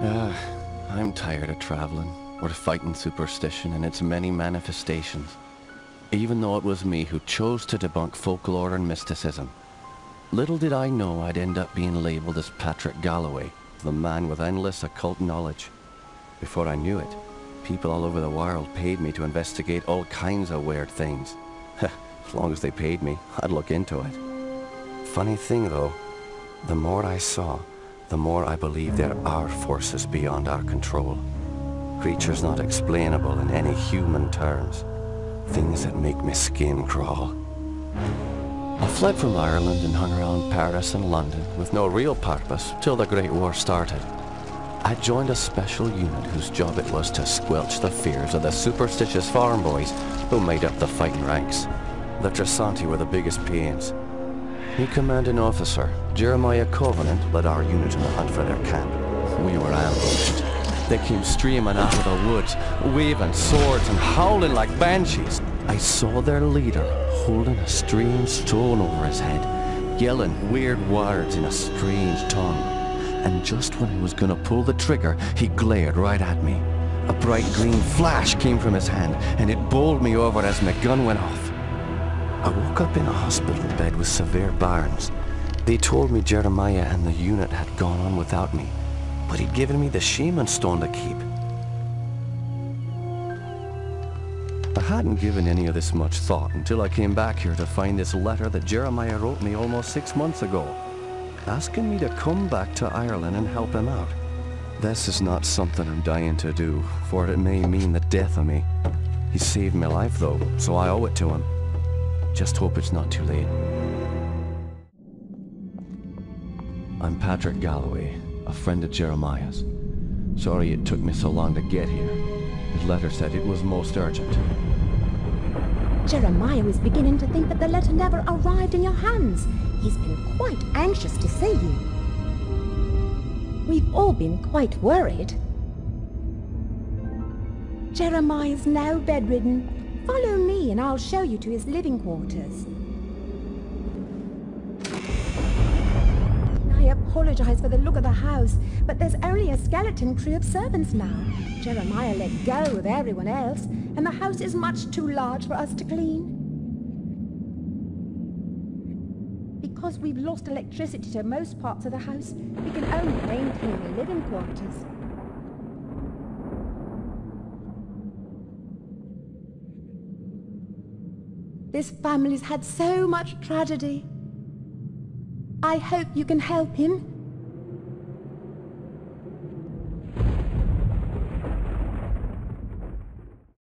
Ah, I'm tired of traveling, or fighting superstition and its many manifestations. Even though it was me who chose to debunk folklore and mysticism. Little did I know I'd end up being labelled as Patrick Galloway, the man with endless occult knowledge. Before I knew it, people all over the world paid me to investigate all kinds of weird things. As long as they paid me, I'd look into it. Funny thing though, the more I saw, the more I believe there are forces beyond our control. Creatures not explainable in any human terms. Things that make my skin crawl. I fled from Ireland and hung around Paris and London with no real purpose till the Great War started. I joined a special unit whose job it was to squelch the fears of the superstitious farm boys who made up the fighting ranks. The Trasanti were the biggest pains. The commanding officer, Jeremiah Covenant, led our unit on the hunt for their camp. We were ambushed. They came streaming out of the woods, waving swords and howling like banshees. I saw their leader holding a strange stone over his head, yelling weird words in a strange tongue. And just when I was gonna pull the trigger, he glared right at me. A bright green flash came from his hand, and it bowled me over as my gun went off. I woke up in a hospital bed with severe burns. They told me Jeremiah and the unit had gone on without me, but he'd given me the shaman stone to keep. I hadn't given any of this much thought until I came back here to find this letter that Jeremiah wrote me almost 6 months ago, asking me to come back to Ireland and help him out. This is not something I'm dying to do, for it may mean the death of me. He saved my life though, so I owe it to him. Just hope it's not too late. I'm Patrick Galloway, a friend of Jeremiah's. Sorry it took me so long to get here. His letter said it was most urgent. Jeremiah was beginning to think that the letter never arrived in your hands. He's been quite anxious to see you. We've all been quite worried. Jeremiah's now bedridden. Follow me and I'll show you to his living quarters. I apologize for the look of the house, but there's only a skeleton crew of servants now. Jeremiah let go of everyone else, and the house is much too large for us to clean. Because we've lost electricity to most parts of the house, we can only maintain the living quarters. This family's had so much tragedy. I hope you can help him.